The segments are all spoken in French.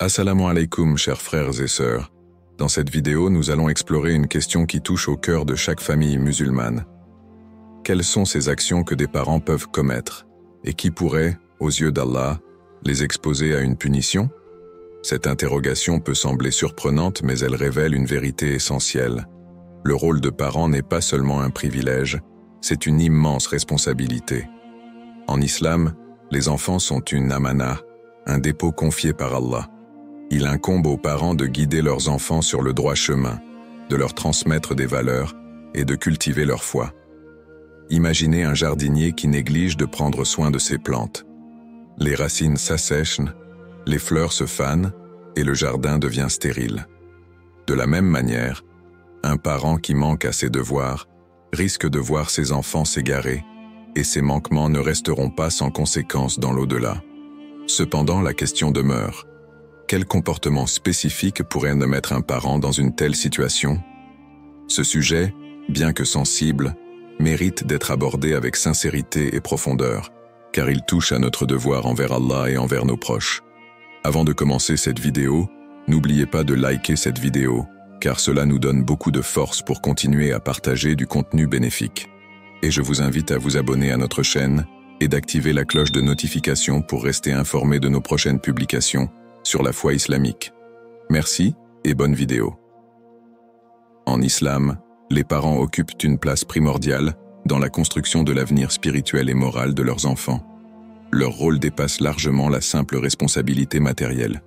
Assalamu alaikum, chers frères et sœurs. Dans cette vidéo, nous allons explorer une question qui touche au cœur de chaque famille musulmane. Quelles sont ces actions que des parents peuvent commettre et qui pourraient, aux yeux d'Allah, les exposer à une punition? Cette interrogation peut sembler surprenante, mais elle révèle une vérité essentielle. Le rôle de parent n'est pas seulement un privilège, c'est une immense responsabilité. En islam, les enfants sont une amana, un dépôt confié par Allah. Il incombe aux parents de guider leurs enfants sur le droit chemin, de leur transmettre des valeurs et de cultiver leur foi. Imaginez un jardinier qui néglige de prendre soin de ses plantes. Les racines s'assèchent, les fleurs se fanent et le jardin devient stérile. De la même manière, un parent qui manque à ses devoirs risque de voir ses enfants s'égarer et ces manquements ne resteront pas sans conséquences dans l'au-delà. Cependant, la question demeure. Quel comportement spécifique pourrait mettre un parent dans une telle situation? Ce sujet, bien que sensible, mérite d'être abordé avec sincérité et profondeur, car il touche à notre devoir envers Allah et envers nos proches. Avant de commencer cette vidéo, n'oubliez pas de liker cette vidéo, car cela nous donne beaucoup de force pour continuer à partager du contenu bénéfique. Et je vous invite à vous abonner à notre chaîne et d'activer la cloche de notification pour rester informé de nos prochaines publications sur la foi islamique. Merci et bonne vidéo. En islam, les parents occupent une place primordiale dans la construction de l'avenir spirituel et moral de leurs enfants. Leur rôle dépasse largement la simple responsabilité matérielle.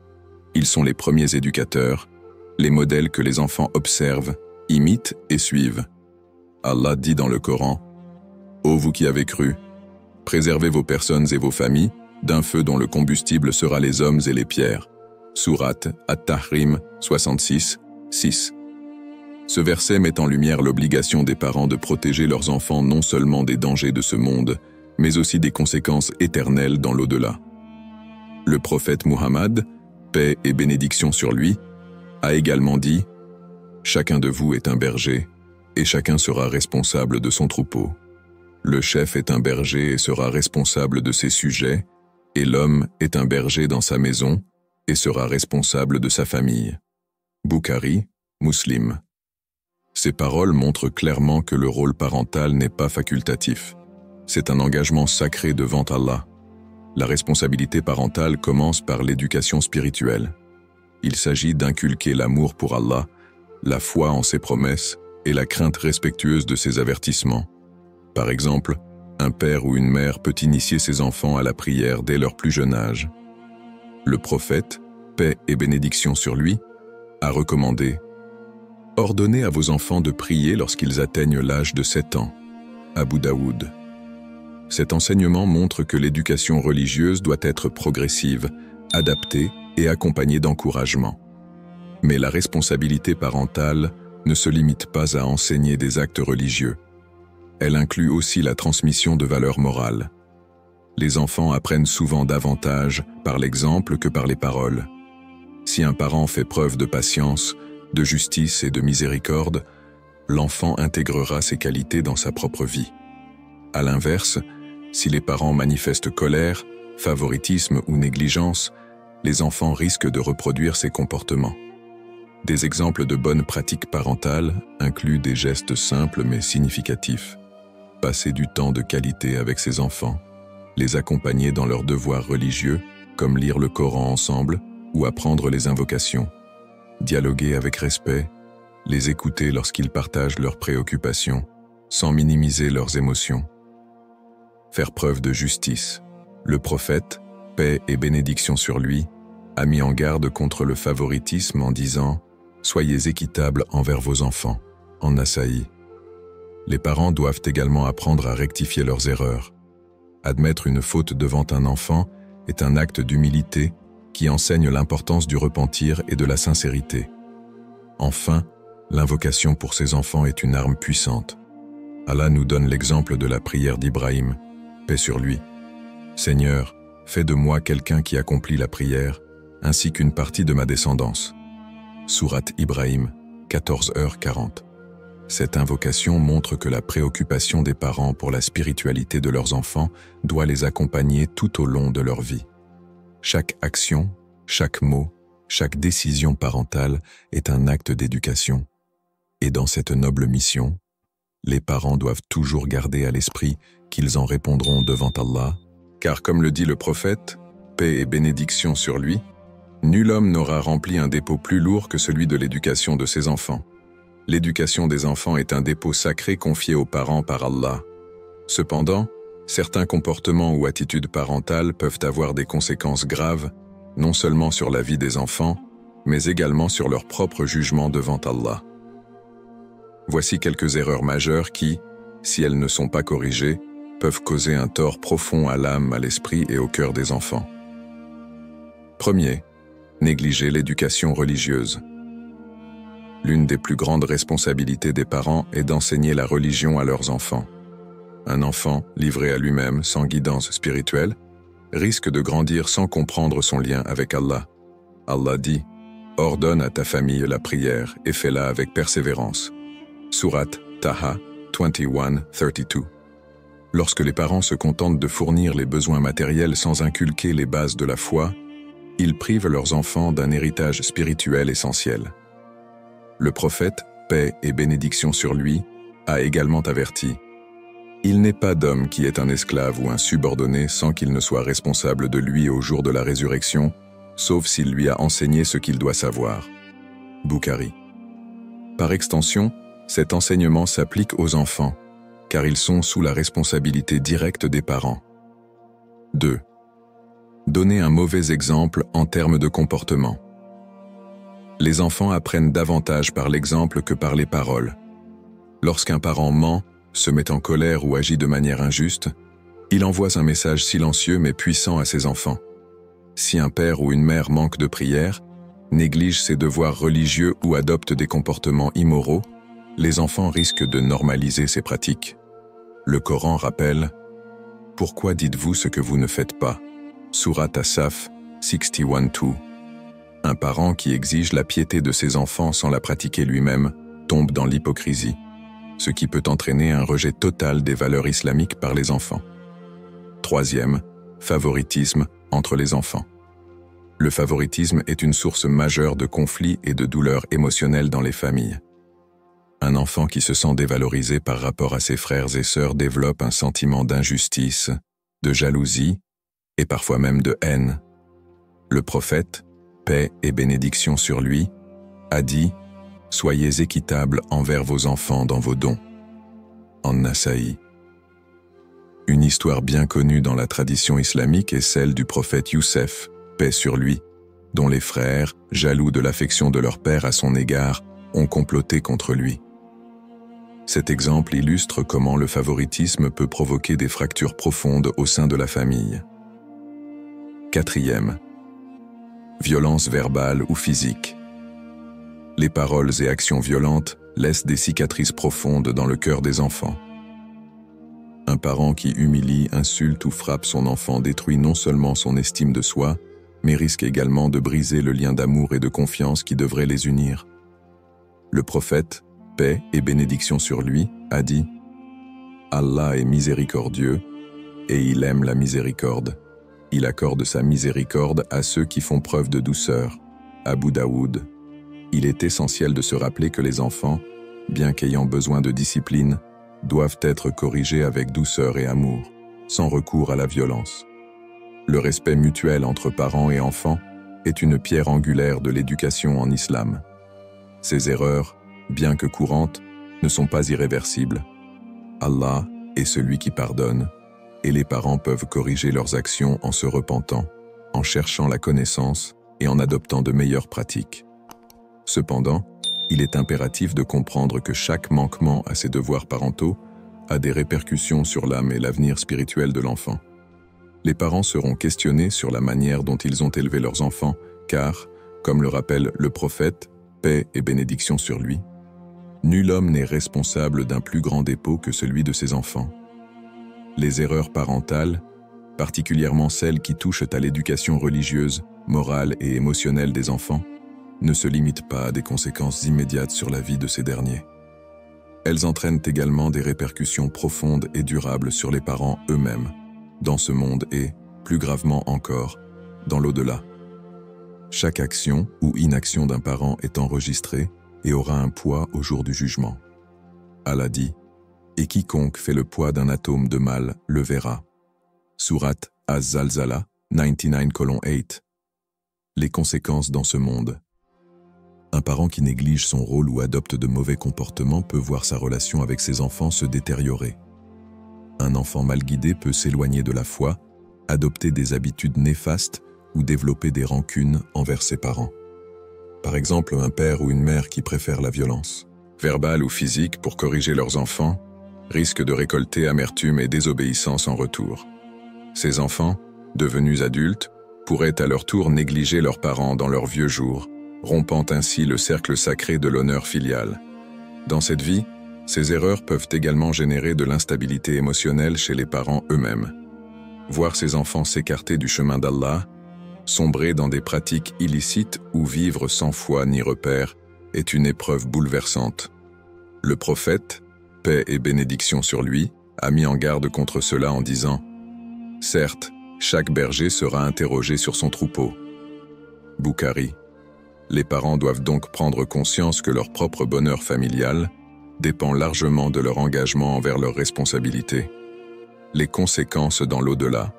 Ils sont les premiers éducateurs, les modèles que les enfants observent, imitent et suivent. Allah dit dans le Coran: « Ô vous qui avez cru, préservez vos personnes et vos familles d'un feu dont le combustible sera les hommes et les pierres. » Sourate At-Tahrim 66, 6. Ce verset met en lumière l'obligation des parents de protéger leurs enfants non seulement des dangers de ce monde, mais aussi des conséquences éternelles dans l'au-delà. Le prophète Muhammad, paix et bénédiction sur lui, a également dit « Chacun de vous est un berger, et chacun sera responsable de son troupeau. Le chef est un berger et sera responsable de ses sujets, et l'homme est un berger dans sa maison, et sera responsable de sa famille. » Bukhari, Muslim. Ces paroles montrent clairement que le rôle parental n'est pas facultatif. C'est un engagement sacré devant Allah. La responsabilité parentale commence par l'éducation spirituelle. Il s'agit d'inculquer l'amour pour Allah, la foi en ses promesses et la crainte respectueuse de ses avertissements. Par exemple, un père ou une mère peut initier ses enfants à la prière dès leur plus jeune âge. Le prophète, paix et bénédiction sur lui, a recommandé « Ordonnez à vos enfants de prier lorsqu'ils atteignent l'âge de 7 ans. » Abu Daoud. Cet enseignement montre que l'éducation religieuse doit être progressive, adaptée et accompagnée d'encouragement. Mais la responsabilité parentale ne se limite pas à enseigner des actes religieux. Elle inclut aussi la transmission de valeurs morales. Les enfants apprennent souvent davantage par l'exemple que par les paroles. Si un parent fait preuve de patience, de justice et de miséricorde, l'enfant intégrera ces qualités dans sa propre vie. À l'inverse, si les parents manifestent colère, favoritisme ou négligence, les enfants risquent de reproduire ces comportements. Des exemples de bonnes pratiques parentales incluent des gestes simples mais significatifs. Passer du temps de qualité avec ses enfants, les accompagner dans leurs devoirs religieux, comme lire le Coran ensemble ou apprendre les invocations, dialoguer avec respect, les écouter lorsqu'ils partagent leurs préoccupations, sans minimiser leurs émotions. Faire preuve de justice. Le prophète, paix et bénédiction sur lui, a mis en garde contre le favoritisme en disant « Soyez équitables envers vos enfants » en Nasaï. Les parents doivent également apprendre à rectifier leurs erreurs. Admettre une faute devant un enfant est un acte d'humilité qui enseigne l'importance du repentir et de la sincérité. Enfin, l'invocation pour ces enfants est une arme puissante. Allah nous donne l'exemple de la prière d'Ibrahim, paix sur lui. « Seigneur, fais de moi quelqu'un qui accomplit la prière, ainsi qu'une partie de ma descendance. » Sourate Ibrahim, 14h40. Cette invocation montre que la préoccupation des parents pour la spiritualité de leurs enfants doit les accompagner tout au long de leur vie. Chaque action, chaque mot, Chaque décision parentale est un acte d'éducation. Et dans cette noble mission, les parents doivent toujours garder à l'esprit qu'ils en répondront devant Allah, car comme le dit le prophète, paix et bénédiction sur lui, nul homme n'aura rempli un dépôt plus lourd que celui de l'éducation de ses enfants. L'éducation des enfants est un dépôt sacré confié aux parents par Allah. Cependant, certains comportements ou attitudes parentales peuvent avoir des conséquences graves, non seulement sur la vie des enfants, mais également sur leur propre jugement devant Allah. Voici quelques erreurs majeures qui, si elles ne sont pas corrigées, peuvent causer un tort profond à l'âme, à l'esprit et au cœur des enfants. Premier, négliger l'éducation religieuse. L'une des plus grandes responsabilités des parents est d'enseigner la religion à leurs enfants. Un enfant, livré à lui-même sans guidance spirituelle, risque de grandir sans comprendre son lien avec Allah. Allah dit « Ordonne à ta famille la prière et fais-la avec persévérance ». Sourate Taha 21:32. Lorsque les parents se contentent de fournir les besoins matériels sans inculquer les bases de la foi, ils privent leurs enfants d'un héritage spirituel essentiel. Le prophète, paix et bénédiction sur lui, a également averti « Il n'est pas d'homme qui est un esclave ou un subordonné sans qu'il ne soit responsable de lui au jour de la résurrection, sauf s'il lui a enseigné ce qu'il doit savoir. » Bukhari. Par extension, cet enseignement s'applique aux enfants, car ils sont sous la responsabilité directe des parents. 2. Donner un mauvais exemple en termes de comportement. Les enfants apprennent davantage par l'exemple que par les paroles. Lorsqu'un parent ment, se met en colère ou agit de manière injuste, il envoie un message silencieux mais puissant à ses enfants. Si un père ou une mère manque de prière, néglige ses devoirs religieux ou adopte des comportements immoraux, les enfants risquent de normaliser ces pratiques. Le Coran rappelle « Pourquoi dites-vous ce que vous ne faites pas ?» Sourate As-Saf 61:2. Un parent qui exige la piété de ses enfants sans la pratiquer lui-même tombe dans l'hypocrisie, ce qui peut entraîner un rejet total des valeurs islamiques par les enfants. Troisième, favoritisme entre les enfants. Le favoritisme est une source majeure de conflits et de douleurs émotionnelles dans les familles. Un enfant qui se sent dévalorisé par rapport à ses frères et sœurs développe un sentiment d'injustice, de jalousie et parfois même de haine. Le prophète, paix et bénédiction sur lui, a dit « Soyez équitables envers vos enfants dans vos dons » en Nasaï. Une histoire bien connue dans la tradition islamique est celle du prophète Youssef, paix sur lui, dont les frères, jaloux de l'affection de leur père à son égard, ont comploté contre lui. Cet exemple illustre comment le favoritisme peut provoquer des fractures profondes au sein de la famille. Quatrième, violence verbale ou physique. Les paroles et actions violentes laissent des cicatrices profondes dans le cœur des enfants. Un parent qui humilie, insulte ou frappe son enfant détruit non seulement son estime de soi, mais risque également de briser le lien d'amour et de confiance qui devrait les unir. Le prophète, paix et bénédiction sur lui, a dit « Allah est miséricordieux et il aime la miséricorde. Il accorde sa miséricorde à ceux qui font preuve de douceur. » Abu Daoud. Il est essentiel de se rappeler que les enfants, bien qu'ayant besoin de discipline, doivent être corrigés avec douceur et amour, sans recours à la violence. Le respect mutuel entre parents et enfants est une pierre angulaire de l'éducation en islam. Ces erreurs, bien que courantes, ne sont pas irréversibles. Allah est celui qui pardonne, et les parents peuvent corriger leurs actions en se repentant, en cherchant la connaissance et en adoptant de meilleures pratiques. Cependant, il est impératif de comprendre que chaque manquement à ses devoirs parentaux a des répercussions sur l'âme et l'avenir spirituel de l'enfant. Les parents seront questionnés sur la manière dont ils ont élevé leurs enfants, car, comme le rappelle le prophète, paix et bénédiction sur lui, nul homme n'est responsable d'un plus grand dépôt que celui de ses enfants. Les erreurs parentales, particulièrement celles qui touchent à l'éducation religieuse, morale et émotionnelle des enfants, ne se limitent pas à des conséquences immédiates sur la vie de ces derniers. Elles entraînent également des répercussions profondes et durables sur les parents eux-mêmes, dans ce monde et, plus gravement encore, dans l'au-delà. Chaque action ou inaction d'un parent est enregistrée et aura un poids au jour du jugement. Allah dit « Et quiconque fait le poids d'un atome de mal le verra ». Sourate Az-Zalzala 99:8. Les conséquences dans ce monde. Un parent qui néglige son rôle ou adopte de mauvais comportements peut voir sa relation avec ses enfants se détériorer. Un enfant mal guidé peut s'éloigner de la foi, adopter des habitudes néfastes ou développer des rancunes envers ses parents. Par exemple, un père ou une mère qui préfèrent la violence, verbale ou physique, pour corriger leurs enfants, risque de récolter amertume et désobéissance en retour. Ces enfants, devenus adultes, pourraient à leur tour négliger leurs parents dans leurs vieux jours, rompant ainsi le cercle sacré de l'honneur filial. Dans cette vie, ces erreurs peuvent également générer de l'instabilité émotionnelle chez les parents eux-mêmes. Voir ces enfants s'écarter du chemin d'Allah, sombrer dans des pratiques illicites ou vivre sans foi ni repère est une épreuve bouleversante. Le prophète, paix et bénédiction sur lui, a mis en garde contre cela en disant « Certes, chaque berger sera interrogé sur son troupeau. » Bukhari. Les parents doivent donc prendre conscience que leur propre bonheur familial dépend largement de leur engagement envers leurs responsabilités. Les conséquences dans l'au-delà.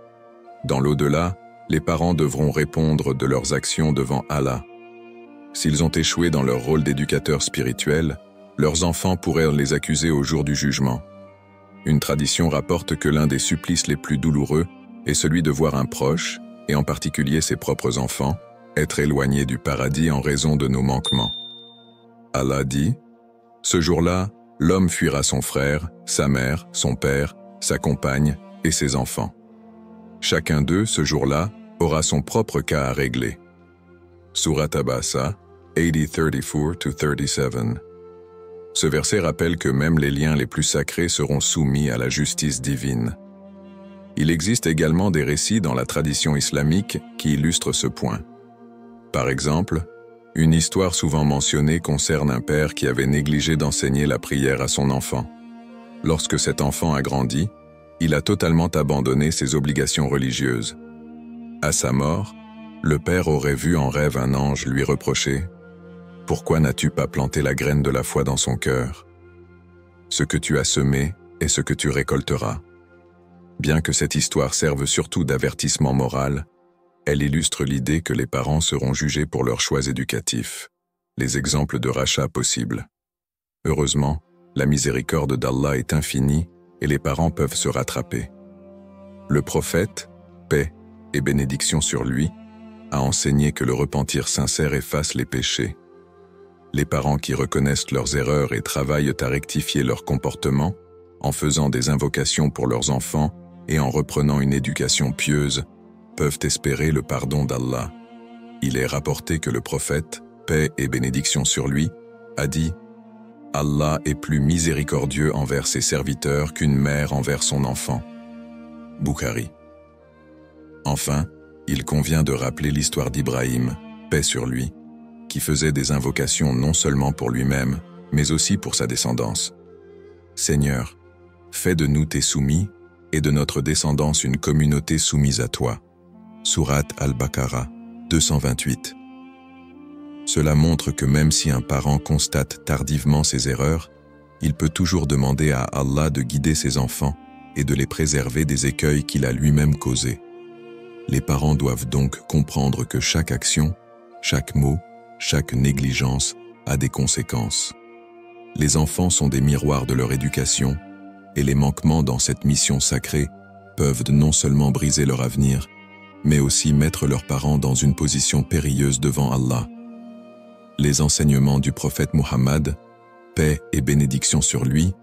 Dans l'au-delà, les parents devront répondre de leurs actions devant Allah. S'ils ont échoué dans leur rôle d'éducateur spirituel, leurs enfants pourraient les accuser au jour du jugement. Une tradition rapporte que l'un des supplices les plus douloureux est celui de voir un proche, et en particulier ses propres enfants, être éloigné du paradis en raison de nos manquements. Allah dit « Ce jour-là, l'homme fuira son frère, sa mère, son père, sa compagne et ses enfants. Chacun d'eux, ce jour-là, aura son propre cas à régler. » Sourate Abasa 80:34-37. Ce verset rappelle que même les liens les plus sacrés seront soumis à la justice divine. Il existe également des récits dans la tradition islamique qui illustrent ce point. Par exemple, une histoire souvent mentionnée concerne un père qui avait négligé d'enseigner la prière à son enfant. Lorsque cet enfant a grandi, il a totalement abandonné ses obligations religieuses. À sa mort, le père aurait vu en rêve un ange lui reprocher « Pourquoi n'as-tu pas planté la graine de la foi dans son cœur ? Ce que tu as semé est ce que tu récolteras. » Bien que cette histoire serve surtout d'avertissement moral, elle illustre l'idée que les parents seront jugés pour leurs choix éducatifs, les exemples de rachat possibles. Heureusement, la miséricorde d'Allah est infinie et les parents peuvent se rattraper. Le prophète, paix et bénédiction sur lui, a enseigné que le repentir sincère efface les péchés. Les parents qui reconnaissent leurs erreurs et travaillent à rectifier leur comportement, en faisant des invocations pour leurs enfants et en reprenant une éducation pieuse, peuvent espérer le pardon d'Allah. Il est rapporté que le prophète, paix et bénédiction sur lui, a dit « Allah est plus miséricordieux envers ses serviteurs qu'une mère envers son enfant. » Bukhari. Enfin, il convient de rappeler l'histoire d'Ibrahim, paix sur lui, qui faisait des invocations non seulement pour lui-même, mais aussi pour sa descendance. « Seigneur, fais de nous tes soumis et de notre descendance une communauté soumise à toi. » Sourate Al-Baqarah 228. Cela montre que même si un parent constate tardivement ses erreurs, il peut toujours demander à Allah de guider ses enfants et de les préserver des écueils qu'il a lui-même causés. Les parents doivent donc comprendre que chaque action, chaque mot, chaque négligence a des conséquences. Les enfants sont des miroirs de leur éducation, et les manquements dans cette mission sacrée peuvent non seulement briser leur avenir, mais aussi mettre leurs parents dans une position périlleuse devant Allah. Les enseignements du prophète Muhammad, paix et bénédiction sur lui,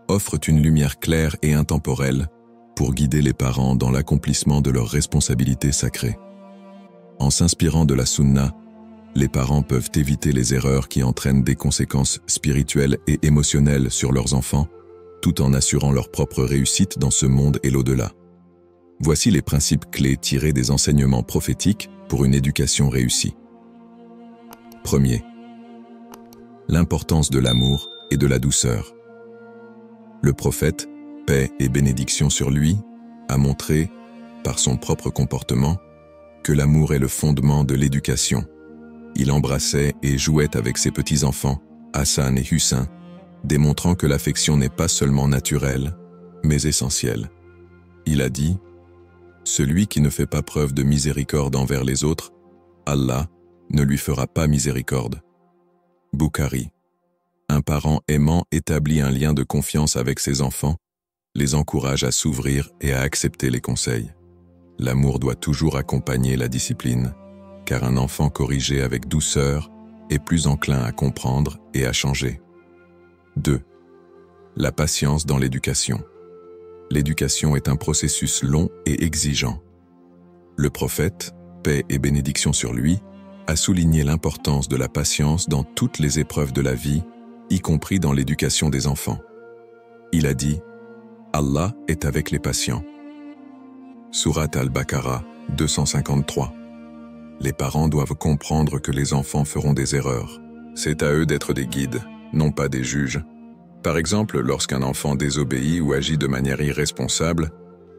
offrent une lumière claire et intemporelle pour guider les parents dans l'accomplissement de leurs responsabilités sacrées. En s'inspirant de la sunna, les parents peuvent éviter les erreurs qui entraînent des conséquences spirituelles et émotionnelles sur leurs enfants, tout en assurant leur propre réussite dans ce monde et l'au-delà. Voici les principes clés tirés des enseignements prophétiques pour une éducation réussie. Premier, l'importance de l'amour et de la douceur. Le prophète, paix et bénédiction sur lui, a montré, par son propre comportement, que l'amour est le fondement de l'éducation Il embrassait et jouait avec ses petits-enfants, Hassan et Hussein, démontrant que l'affection n'est pas seulement naturelle, mais essentielle. Il a dit « Celui qui ne fait pas preuve de miséricorde envers les autres, Allah ne lui fera pas miséricorde. » Bukhari. Un parent aimant établit un lien de confiance avec ses enfants, les encourage à s'ouvrir et à accepter les conseils. L'amour doit toujours accompagner la discipline, car un enfant corrigé avec douceur est plus enclin à comprendre et à changer. 2. La patience dans l'éducation. L'éducation est un processus long et exigeant. Le prophète, paix et bénédiction sur lui, a souligné l'importance de la patience dans toutes les épreuves de la vie, y compris dans l'éducation des enfants. Il a dit « Allah est avec les patients ». Sourate Al-Baqarah 253. Les parents doivent comprendre que les enfants feront des erreurs. C'est à eux d'être des guides, non pas des juges. Par exemple, lorsqu'un enfant désobéit ou agit de manière irresponsable,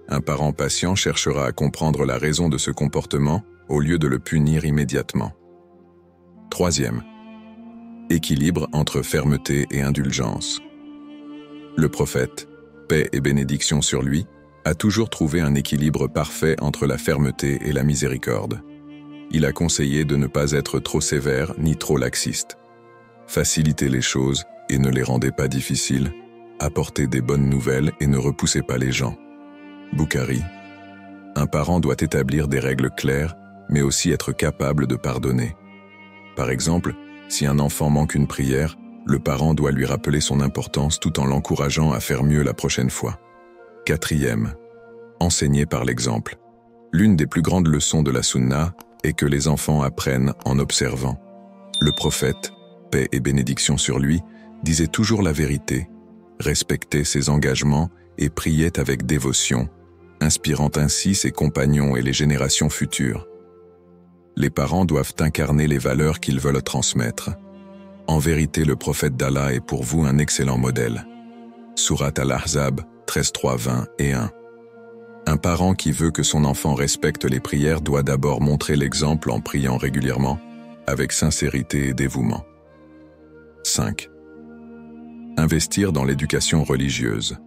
un parent patient cherchera à comprendre la raison de ce comportement au lieu de le punir immédiatement. 3. Équilibre entre fermeté et indulgence. Le prophète, paix et bénédiction sur lui, a toujours trouvé un équilibre parfait entre la fermeté et la miséricorde. Il a conseillé de ne pas être trop sévère ni trop laxiste. Facilitez les choses et ne les rendez pas difficiles. Apportez des bonnes nouvelles et ne repoussez pas les gens. Bukhari. Un parent doit établir des règles claires, mais aussi être capable de pardonner. Par exemple, si un enfant manque une prière, le parent doit lui rappeler son importance tout en l'encourageant à faire mieux la prochaine fois. 4. Enseigner par l'exemple. L'une des plus grandes leçons de la Sunna est que les enfants apprennent en observant. Le prophète, paix et bénédiction sur lui, disait toujours la vérité, respectait ses engagements et priait avec dévotion, inspirant ainsi ses compagnons et les générations futures. Les parents doivent incarner les valeurs qu'ils veulent transmettre. En vérité, le prophète d'Allah est pour vous un excellent modèle. Sourate Al-Ahzab 13, 20 et 1. Un parent qui veut que son enfant respecte les prières doit d'abord montrer l'exemple en priant régulièrement, avec sincérité et dévouement. 5. Investir dans l'éducation religieuse.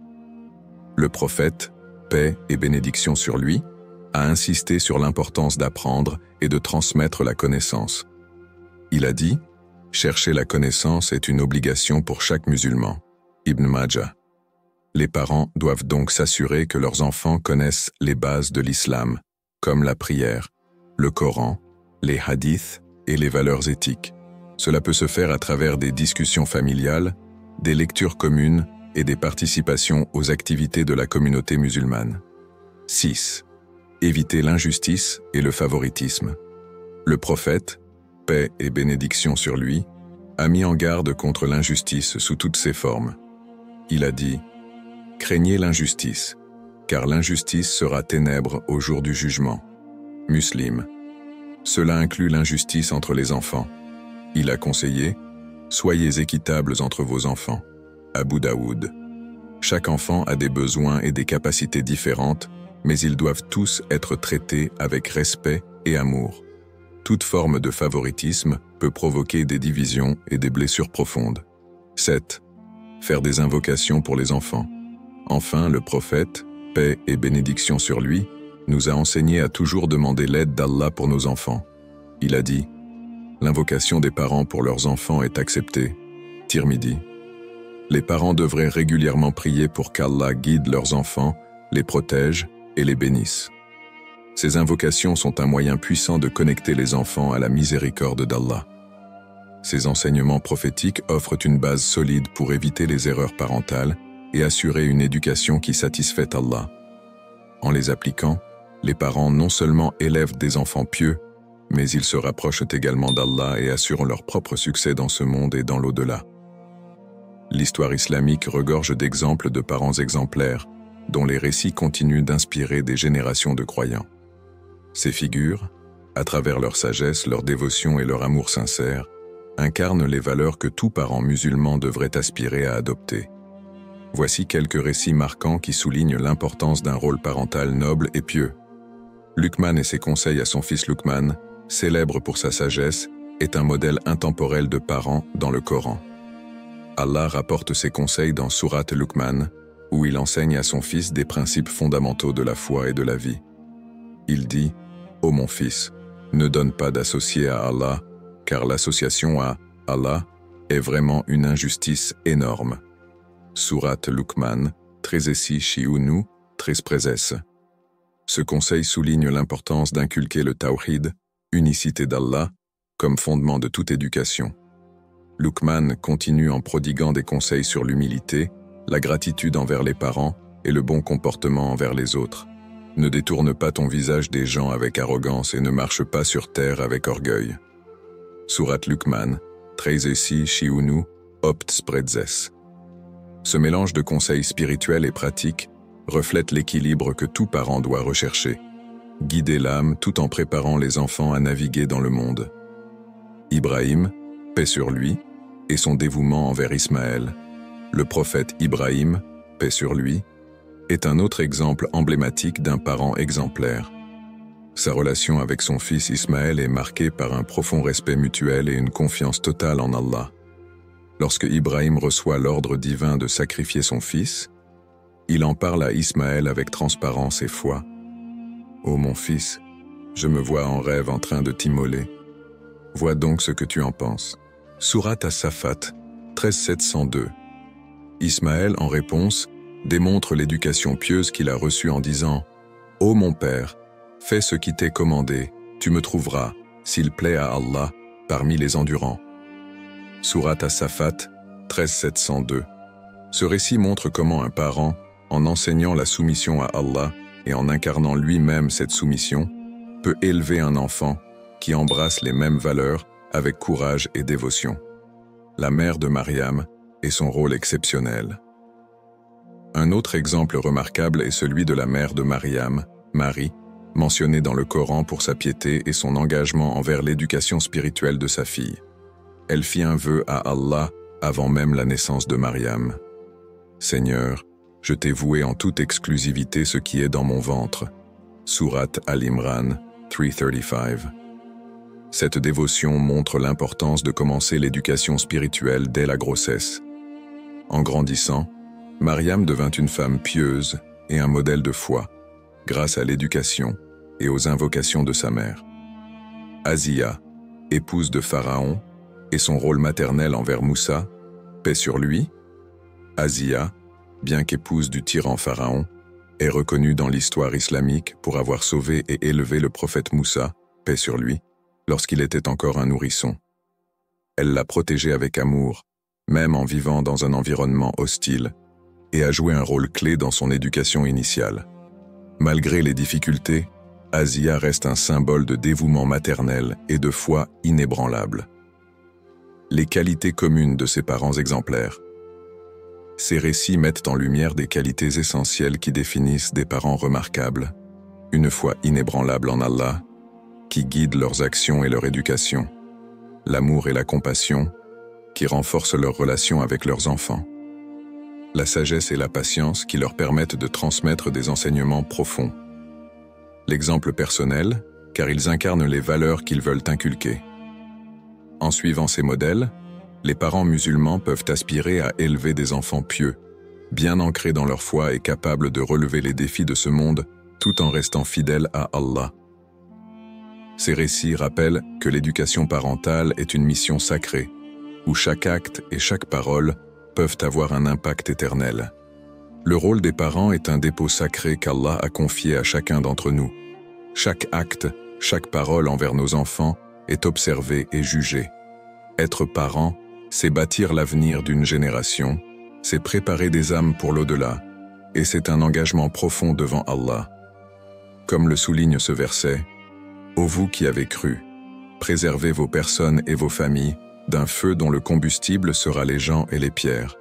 Le prophète, paix et bénédiction sur lui, a insisté sur l'importance d'apprendre et de transmettre la connaissance. Il a dit « Chercher la connaissance est une obligation pour chaque musulman » Ibn Majah. Les parents doivent donc s'assurer que leurs enfants connaissent les bases de l'islam, comme la prière, le Coran, les hadiths et les valeurs éthiques. Cela peut se faire à travers des discussions familiales, des lectures communes et des participations aux activités de la communauté musulmane. 6. Éviter l'injustice et le favoritisme. Le prophète, paix et bénédiction sur lui, a mis en garde contre l'injustice sous toutes ses formes. Il a dit « Craignez l'injustice, car l'injustice sera ténèbres au jour du jugement. » Muslim. Cela inclut l'injustice entre les enfants. Il a conseillé « Soyez équitables entre vos enfants. » Abu Daoud. Chaque enfant a des besoins et des capacités différentes, mais ils doivent tous être traités avec respect et amour. Toute forme de favoritisme peut provoquer des divisions et des blessures profondes. 7. Faire des invocations pour les enfants. Enfin, le prophète, paix et bénédiction sur lui, nous a enseigné à toujours demander l'aide d'Allah pour nos enfants. Il a dit « L'invocation des parents pour leurs enfants est acceptée. » Tirmidhi. Les parents devraient régulièrement prier pour qu'Allah guide leurs enfants, les protège et les bénisse. Ces invocations sont un moyen puissant de connecter les enfants à la miséricorde d'Allah. Ces enseignements prophétiques offrent une base solide pour éviter les erreurs parentales et assurer une éducation qui satisfait Allah. En les appliquant, les parents non seulement élèvent des enfants pieux, mais ils se rapprochent également d'Allah et assurent leur propre succès dans ce monde et dans l'au-delà. L'histoire islamique regorge d'exemples de parents exemplaires, dont les récits continuent d'inspirer des générations de croyants. Ces figures, à travers leur sagesse, leur dévotion et leur amour sincère, incarnent les valeurs que tout parent musulman devrait aspirer à adopter. Voici quelques récits marquants qui soulignent l'importance d'un rôle parental noble et pieux. Luqman et ses conseils à son fils Luqman, célèbre pour sa sagesse, est un modèle intemporel de parent dans le Coran. Allah rapporte ses conseils dans Sourate Luqman, où il enseigne à son fils des principes fondamentaux de la foi et de la vie. Il dit « Ô mon fils, ne donne pas d'associé à Allah, car l'association à Allah est vraiment une injustice énorme. » Sourate Luqman, 13 Shiunu, 13. Ce conseil souligne l'importance d'inculquer le tawhid, unicité d'Allah, comme fondement de toute éducation. Luqman continue en prodiguant des conseils sur l'humilité, la gratitude envers les parents et le bon comportement envers les autres. Ne détourne pas ton visage des gens avec arrogance et ne marche pas sur terre avec orgueil. Sourate Luqman, 13 Shiunu, Opt Spreadzes. Ce mélange de conseils spirituels et pratiques reflète l'équilibre que tout parent doit rechercher, guider l'âme tout en préparant les enfants à naviguer dans le monde. Ibrahim, paix sur lui, et son dévouement envers Ismaël, le prophète Ibrahim, paix sur lui, est un autre exemple emblématique d'un parent exemplaire. Sa relation avec son fils Ismaël est marquée par un profond respect mutuel et une confiance totale en Allah. Lorsque Ibrahim reçoit l'ordre divin de sacrifier son fils, il en parle à Ismaël avec transparence et foi. « Ô mon fils, je me vois en rêve en train de t'immoler. Vois donc ce que tu en penses. » Sourate As-Saffat, 13-702. Ismaël, en réponse, démontre l'éducation pieuse qu'il a reçue en disant « Ô mon père, fais ce qui t'est commandé, tu me trouveras, s'il plaît à Allah, parmi les endurants. » Sourate As-Saffat, 13-702. Ce récit montre comment un parent, en enseignant la soumission à Allah et en incarnant lui-même cette soumission, peut élever un enfant qui embrasse les mêmes valeurs avec courage et dévotion. La mère de Mariam et son rôle exceptionnel. Un autre exemple remarquable est celui de la mère de Mariam, Marie, mentionnée dans le Coran pour sa piété et son engagement envers l'éducation spirituelle de sa fille. Elle fit un vœu à Allah avant même la naissance de Mariam. « Seigneur, je t'ai voué en toute exclusivité ce qui est dans mon ventre. » Sourate Al-Imran, 335. Cette dévotion montre l'importance de commencer l'éducation spirituelle dès la grossesse. En grandissant, Mariam devint une femme pieuse et un modèle de foi, grâce à l'éducation et aux invocations de sa mère. Asiya, épouse de Pharaon, et son rôle maternel envers Moussa, paix sur lui. Asiya, bien qu'épouse du tyran Pharaon, est reconnue dans l'histoire islamique pour avoir sauvé et élevé le prophète Moussa, paix sur lui, lorsqu'il était encore un nourrisson. Elle l'a protégé avec amour, même en vivant dans un environnement hostile, et a joué un rôle clé dans son éducation initiale. Malgré les difficultés, Asiya reste un symbole de dévouement maternel et de foi inébranlable. Les qualités communes de ses parents exemplaires. Ces récits mettent en lumière des qualités essentielles qui définissent des parents remarquables, une foi inébranlable en Allah, qui guide leurs actions et leur éducation, l'amour et la compassion, qui renforcent leurs relations avec leurs enfants, la sagesse et la patience qui leur permettent de transmettre des enseignements profonds, l'exemple personnel, car ils incarnent les valeurs qu'ils veulent inculquer. En suivant ces modèles, les parents musulmans peuvent aspirer à élever des enfants pieux, bien ancrés dans leur foi et capables de relever les défis de ce monde tout en restant fidèles à Allah. Ces récits rappellent que l'éducation parentale est une mission sacrée, où chaque acte et chaque parole peuvent avoir un impact éternel. Le rôle des parents est un dépôt sacré qu'Allah a confié à chacun d'entre nous. Chaque acte, chaque parole envers nos enfants est observé et jugé. Être parent, c'est bâtir l'avenir d'une génération, c'est préparer des âmes pour l'au-delà, et c'est un engagement profond devant Allah. Comme le souligne ce verset, « Ô vous qui avez cru, préservez vos personnes et vos familles d'un feu dont le combustible sera les gens et les pierres. »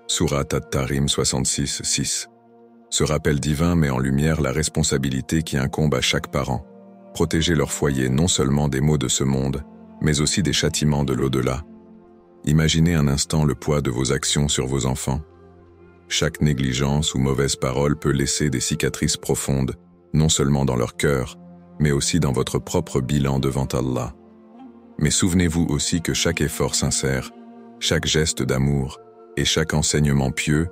Sourate At-Tahrim 66-6. Ce rappel divin met en lumière la responsabilité qui incombe à chaque parent. Protéger leur foyer non seulement des maux de ce monde, mais aussi des châtiments de l'au-delà. Imaginez un instant le poids de vos actions sur vos enfants. Chaque négligence ou mauvaise parole peut laisser des cicatrices profondes, non seulement dans leur cœur, mais aussi dans votre propre bilan devant Allah. Mais souvenez-vous aussi que chaque effort sincère, chaque geste d'amour et chaque enseignement pieux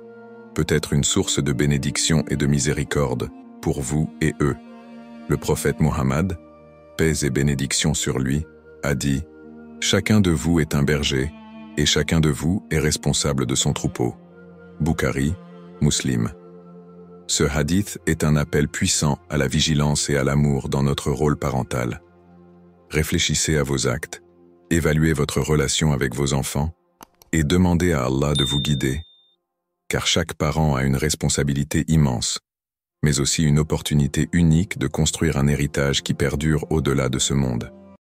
peut être une source de bénédiction et de miséricorde pour vous et eux. Le prophète Muhammad, paix et bénédiction sur lui, a dit « Chacun de vous est un berger, et chacun de vous est responsable de son troupeau. » Bukhari, Muslim. Ce hadith est un appel puissant à la vigilance et à l'amour dans notre rôle parental. Réfléchissez à vos actes, évaluez votre relation avec vos enfants et demandez à Allah de vous guider, car chaque parent a une responsabilité immense, mais aussi une opportunité unique de construire un héritage qui perdure au-delà de ce monde.